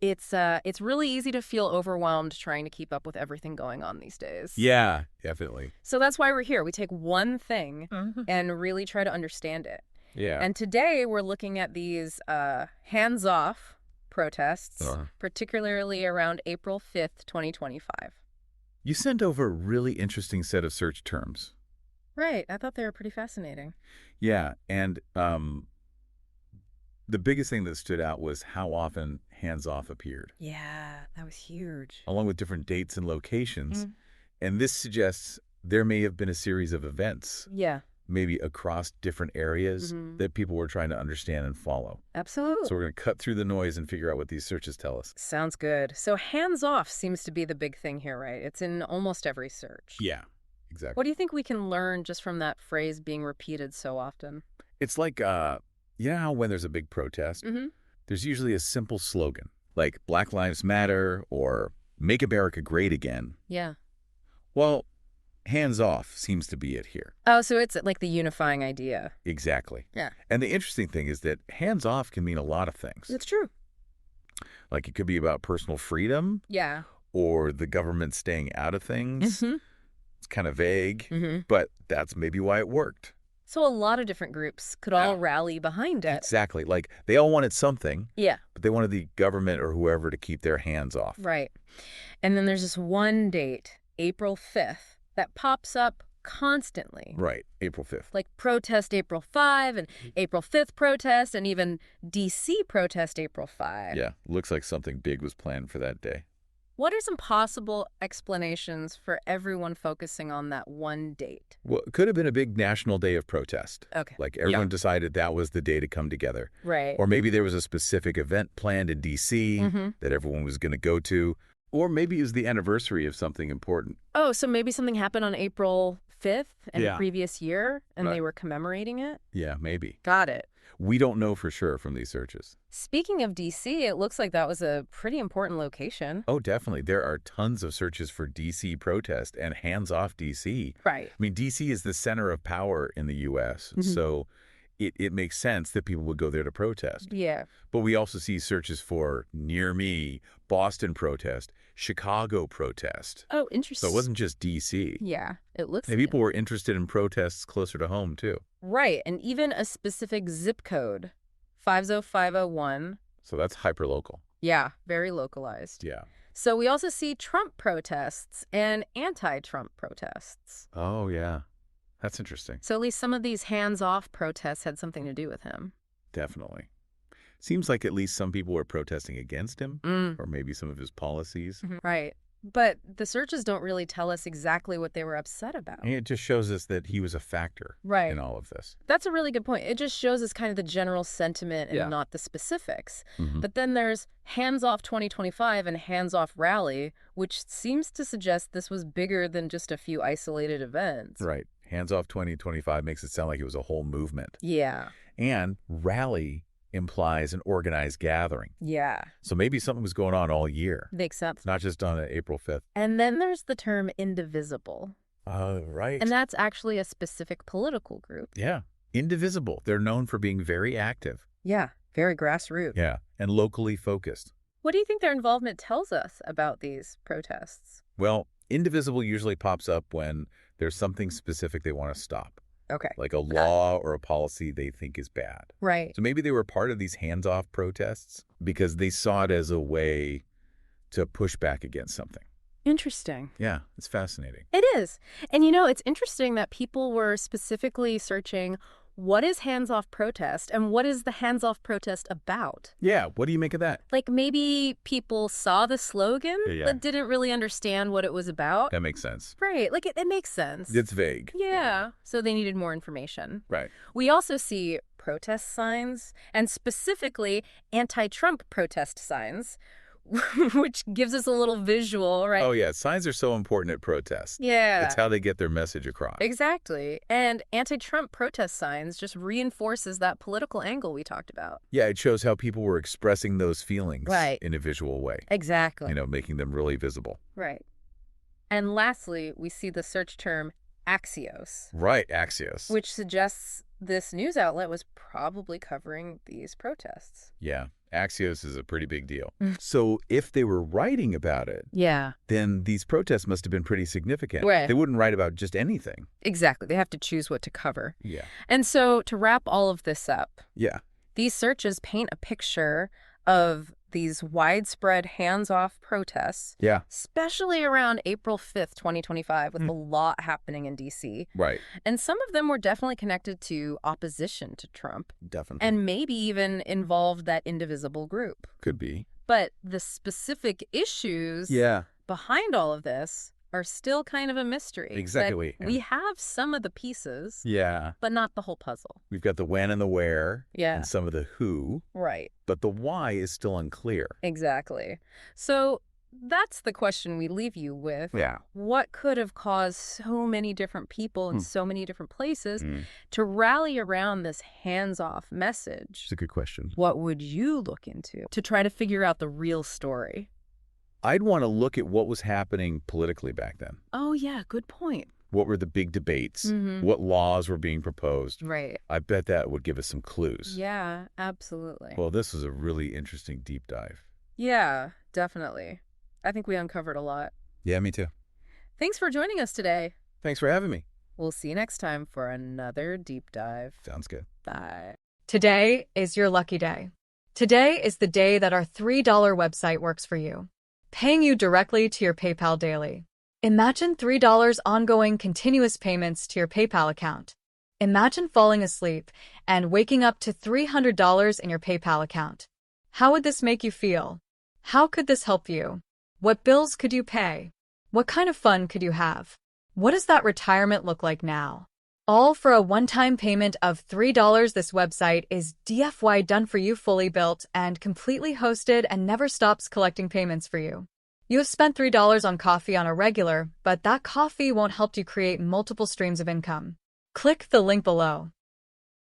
It's really easy to feel overwhelmed trying to keep up with everything going on these days. Yeah, definitely. So that's why we're here. We take one thing and really try to understand it. Yeah. And today we're looking at these hands-off protests, particularly around April 5th, 2025. You sent over a really interesting set of search terms. Right. I thought they were pretty fascinating. Yeah, and the biggest thing that stood out was how often hands-off appeared. Yeah, that was huge. Along with different dates and locations. And this suggests there may have been a series of events. Yeah. Maybe across different areas that people were trying to understand and follow. Absolutely. So we're going to cut through the noise and figure out what these searches tell us. Sounds good. So hands-off seems to be the big thing here, right? It's in almost every search. Yeah, exactly. What do you think we can learn just from that phrase being repeated so often? It's like, you know how when there's a big protest, there's usually a simple slogan, like Black Lives Matter or Make America Great Again. Yeah. Well, hands off seems to be it here. Oh, so it's like the unifying idea. Exactly. Yeah. And the interesting thing is that hands off can mean a lot of things. It's true. Like it could be about personal freedom. Yeah. Or the government staying out of things. It's kind of vague, but that's maybe why it worked. So a lot of different groups could all rally behind it. Exactly. Like they all wanted something. Yeah. But they wanted the government or whoever to keep their hands off. Right. And then there's this one date, April 5th, that pops up constantly. Right. April 5th. Like protest April 5 and April 5th protest and even D.C. protest April 5. Yeah. Looks like something big was planned for that day. What are some possible explanations for everyone focusing on that one date? Well, it could have been a big national day of protest. Okay. Like everyone decided that was the day to come together. Right. Or maybe there was a specific event planned in D.C. that everyone was going to go to. Or maybe it was the anniversary of something important. Oh, so maybe something happened on April 5th in the previous year and Right. they were commemorating it? Yeah, maybe. Got it. We don't know for sure from these searches. Speaking of D.C., it looks like that was a pretty important location. Oh, definitely. There are tons of searches for D.C. protest and hands-off D.C. Right. I mean, D.C. is the center of power in the U.S., so it makes sense that people would go there to protest. Yeah. But we also see searches for near me, Boston protest, Chicago protest. Oh, interesting. So it wasn't just D.C. Yeah, it looks And people were interested in protests closer to home, too. Right, and even a specific zip code, 50501. So that's hyperlocal. Yeah, very localized. Yeah. So we also see Trump protests and anti-Trump protests. Oh, yeah. That's interesting. So at least some of these hands-off protests had something to do with him. Definitely. Seems like at least some people were protesting against him, or maybe some of his policies. Right. But the searches don't really tell us exactly what they were upset about. And it just shows us that he was a factor in all of this. That's a really good point. It just shows us kind of the general sentiment and not the specifics. But then there's hands-off 2025 and hands-off rally, which seems to suggest this was bigger than just a few isolated events. Right. Hands off 2025 makes it sound like it was a whole movement. Yeah. And rally implies an organized gathering. Yeah. So maybe something was going on all year. Makes sense. Not just on April 5th. And then there's the term indivisible. Right. And that's actually a specific political group. Yeah. Indivisible. They're known for being very active. Yeah. Very grassroots. Yeah. And locally focused. What do you think their involvement tells us about these protests? Well, indivisible usually pops up when there's something specific they want to stop. Okay. Like a law or a policy they think is bad. Right. So maybe they were part of these hands-off protests because they saw it as a way to push back against something. Interesting. Yeah, it's fascinating. It is. And you know, it's interesting that people were specifically searching what is hands-off protest and what is the hands-off protest about? Yeah, what do you make of that? Like maybe people saw the slogan but didn't really understand what it was about. That makes sense. Right. Like it makes sense. It's vague. Yeah. So they needed more information. Right. We also see protest signs and specifically anti-Trump protest signs, which gives us a little visual, right? Oh, yeah. Signs are so important at protests. Yeah. It's how they get their message across. Exactly. And anti-Trump protest signs just reinforces that political angle we talked about. Yeah, it shows how people were expressing those feelings in a visual way. Exactly. You know, making them really visible. Right. And lastly, we see the search term Axios. Right, Axios. Which suggests this news outlet was probably covering these protests. Yeah. Axios is a pretty big deal. So if they were writing about it, Yeah. then these protests must have been pretty significant. Right. They wouldn't write about just anything. Exactly. They have to choose what to cover. Yeah. And so to wrap all of this up, Yeah. these searches paint a picture of these widespread hands-off protests, Yeah. especially around April 5th, 2025, with a lot happening in D.C. Right. And some of them were definitely connected to opposition to Trump, Definitely. and maybe even involved that indivisible group. Could be. But the specific issues behind all of this are still kind of a mystery. Exactly. We have some of the pieces, Yeah. but not the whole puzzle. We've got the when and the where. Yeah. And some of the who. Right. But the why is still unclear. Exactly. So that's the question we leave you with. Yeah. What could have caused so many different people in so many different places to rally around this hands-off message? It's a good question. What would you look into to try to figure out the real story? I'd want to look at what was happening politically back then. Oh, yeah, good point. What were the big debates? What laws were being proposed? Right. I bet that would give us some clues. Yeah, absolutely. Well, this was a really interesting deep dive. Yeah, definitely. I think we uncovered a lot. Yeah, me too. Thanks for joining us today. Thanks for having me. We'll see you next time for another deep dive. Sounds good. Bye. Today is your lucky day. Today is the day that our $3 website works for you, paying you directly to your PayPal daily. Imagine $3 ongoing continuous payments to your PayPal account. Imagine falling asleep and waking up to $300 in your PayPal account. How would this make you feel? How could this help you? What bills could you pay? What kind of fun could you have? What does that retirement look like now? All for a one-time payment of $3. This website is DFY done for you, fully built and completely hosted, and never stops collecting payments for you. You have spent $3 on coffee on a regular, but that coffee won't help you create multiple streams of income. Click the link below.